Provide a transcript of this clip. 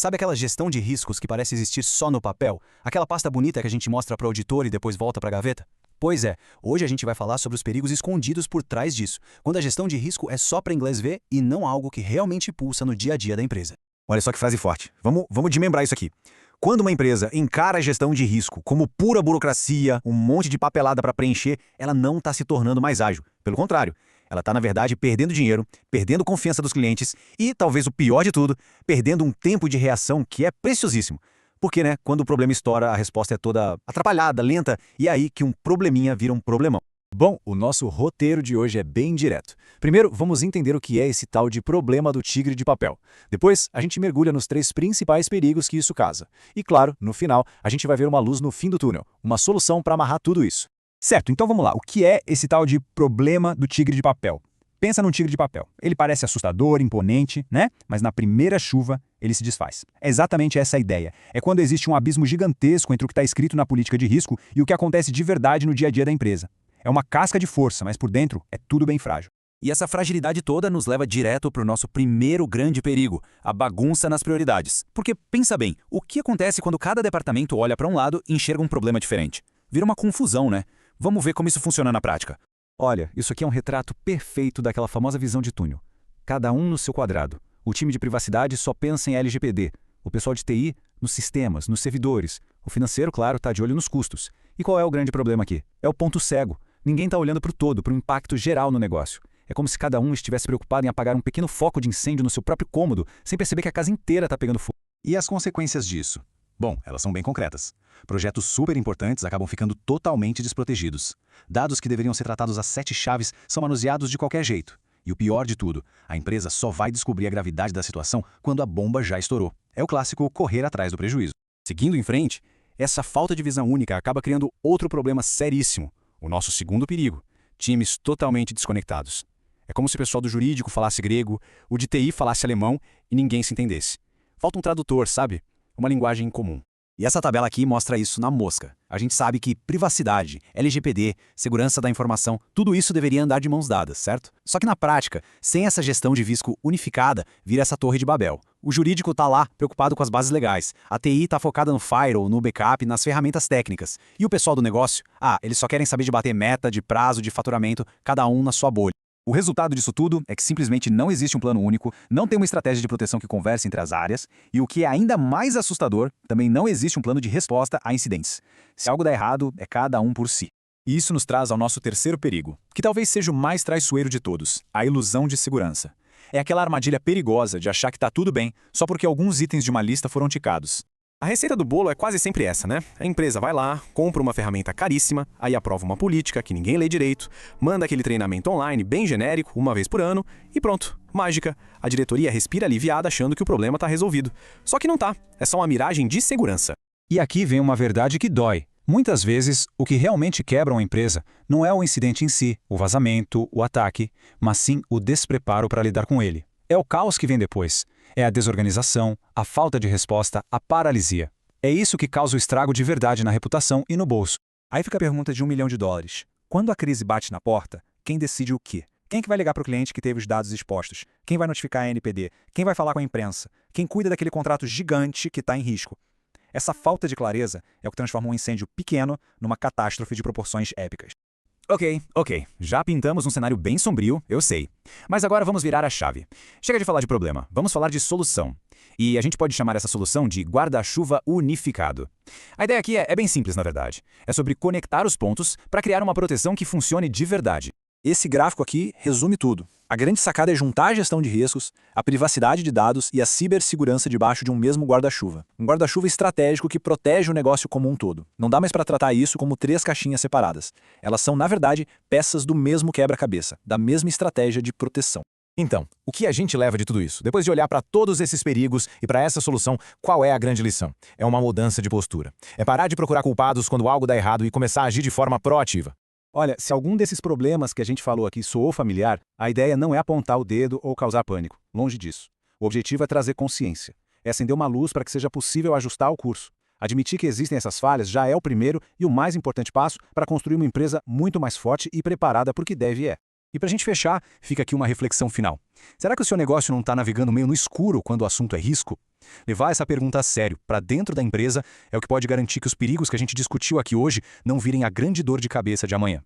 Sabe aquela gestão de riscos que parece existir só no papel? Aquela pasta bonita que a gente mostra para o auditor e depois volta para a gaveta? Pois é, hoje a gente vai falar sobre os perigos escondidos por trás disso, quando a gestão de risco é só para inglês ver e não algo que realmente pulsa no dia a dia da empresa. Olha só que frase forte. Vamos desmembrar isso aqui. Quando uma empresa encara a gestão de risco como pura burocracia, um monte de papelada para preencher, ela não está se tornando mais ágil. Pelo contrário, ela está, na verdade, perdendo dinheiro, perdendo confiança dos clientes e, talvez o pior de tudo, perdendo um tempo de reação que é preciosíssimo. Porque, quando o problema estoura, a resposta é toda atrapalhada, lenta, e é aí que um probleminha vira um problemão. Bom, o nosso roteiro de hoje é bem direto. Primeiro, vamos entender o que é esse tal de problema do tigre de papel. Depois, a gente mergulha nos 3 principais perigos que isso causa. E claro, no final, a gente vai ver uma luz no fim do túnel, uma solução para amarrar tudo isso. Certo, então vamos lá. O que é esse tal de problema do tigre de papel? Pensa num tigre de papel. Ele parece assustador, imponente, né? Mas na primeira chuva, ele se desfaz. É exatamente essa a ideia. É quando existe um abismo gigantesco entre o que está escrito na política de risco e o que acontece de verdade no dia a dia da empresa. É uma casca de força, mas por dentro é tudo bem frágil. E essa fragilidade toda nos leva direto para o nosso primeiro grande perigo, a bagunça nas prioridades. Porque, pensa bem, o que acontece quando cada departamento olha para um lado e enxerga um problema diferente? Vira uma confusão, né? Vamos ver como isso funciona na prática. Olha, isso aqui é um retrato perfeito daquela famosa visão de túnel. Cada um no seu quadrado. O time de privacidade só pensa em LGPD. O pessoal de TI, nos sistemas, nos servidores. O financeiro, claro, está de olho nos custos. E qual é o grande problema aqui? É o ponto cego. Ninguém está olhando para o todo, para o impacto geral no negócio. É como se cada um estivesse preocupado em apagar um pequeno foco de incêndio no seu próprio cômodo, sem perceber que a casa inteira está pegando fogo. E as consequências disso? Bom, elas são bem concretas. Projetos super importantes acabam ficando totalmente desprotegidos. Dados que deveriam ser tratados às 7 chaves são manuseados de qualquer jeito. E o pior de tudo, a empresa só vai descobrir a gravidade da situação quando a bomba já estourou. É o clássico correr atrás do prejuízo. Seguindo em frente, essa falta de visão única acaba criando outro problema seríssimo. O nosso segundo perigo, times totalmente desconectados. É como se o pessoal do jurídico falasse grego, o de TI falasse alemão e ninguém se entendesse. Falta um tradutor, sabe? Uma linguagem em comum. E essa tabela aqui mostra isso na mosca. A gente sabe que privacidade, LGPD, segurança da informação, tudo isso deveria andar de mãos dadas, certo? Só que na prática, sem essa gestão de risco unificada, vira essa torre de Babel. O jurídico está lá, preocupado com as bases legais. A TI está focada no firewall, no backup, nas ferramentas técnicas. E o pessoal do negócio? Eles só querem saber de bater meta, de prazo, de faturamento, cada um na sua bolha. O resultado disso tudo é que simplesmente não existe um plano único, não tem uma estratégia de proteção que converse entre as áreas, e o que é ainda mais assustador, também não existe um plano de resposta a incidentes. Se algo dá errado, é cada um por si. E isso nos traz ao nosso terceiro perigo, que talvez seja o mais traiçoeiro de todos, a ilusão de segurança. É aquela armadilha perigosa de achar que está tudo bem só porque alguns itens de uma lista foram ticados. A receita do bolo é quase sempre essa, né? A empresa vai lá, compra uma ferramenta caríssima, aí aprova uma política que ninguém lê direito, manda aquele treinamento online bem genérico, uma vez por ano, e pronto, mágica. A diretoria respira aliviada achando que o problema está resolvido. Só que não tá, é só uma miragem de segurança. E aqui vem uma verdade que dói. Muitas vezes, o que realmente quebra uma empresa não é o incidente em si, o vazamento, o ataque, mas sim o despreparo para lidar com ele. É o caos que vem depois. É a desorganização, a falta de resposta, a paralisia. É isso que causa o estrago de verdade na reputação e no bolso. Aí fica a pergunta de $1 milhão. Quando a crise bate na porta, quem decide o quê? Quem que vai ligar para o cliente que teve os dados expostos? Quem vai notificar a NPD? Quem vai falar com a imprensa? Quem cuida daquele contrato gigante que está em risco? Essa falta de clareza é o que transforma um incêndio pequeno numa catástrofe de proporções épicas. Ok. Já pintamos um cenário bem sombrio, eu sei. Mas agora vamos virar a chave. Chega de falar de problema, vamos falar de solução. E a gente pode chamar essa solução de guarda-chuva unificado. A ideia aqui é bem simples, na verdade. É sobre conectar os pontos para criar uma proteção que funcione de verdade. Esse gráfico aqui resume tudo. A grande sacada é juntar a gestão de riscos, a privacidade de dados e a cibersegurança debaixo de um mesmo guarda-chuva. Um guarda-chuva estratégico que protege o negócio como um todo. Não dá mais para tratar isso como 3 caixinhas separadas. Elas são, na verdade, peças do mesmo quebra-cabeça, da mesma estratégia de proteção. Então, o que a gente leva de tudo isso? Depois de olhar para todos esses perigos e para essa solução, qual é a grande lição? É uma mudança de postura. É parar de procurar culpados quando algo dá errado e começar a agir de forma proativa. Olha, se algum desses problemas que a gente falou aqui soou familiar, a ideia não é apontar o dedo ou causar pânico. Longe disso. O objetivo é trazer consciência. É acender uma luz para que seja possível ajustar o curso. Admitir que existem essas falhas já é o primeiro e o mais importante passo para construir uma empresa muito mais forte e preparada para o que deve e é. E para a gente fechar, fica aqui uma reflexão final. Será que o seu negócio não está navegando meio no escuro quando o assunto é risco? Levar essa pergunta a sério, para dentro da empresa, é o que pode garantir que os perigos que a gente discutiu aqui hoje não virem a grande dor de cabeça de amanhã.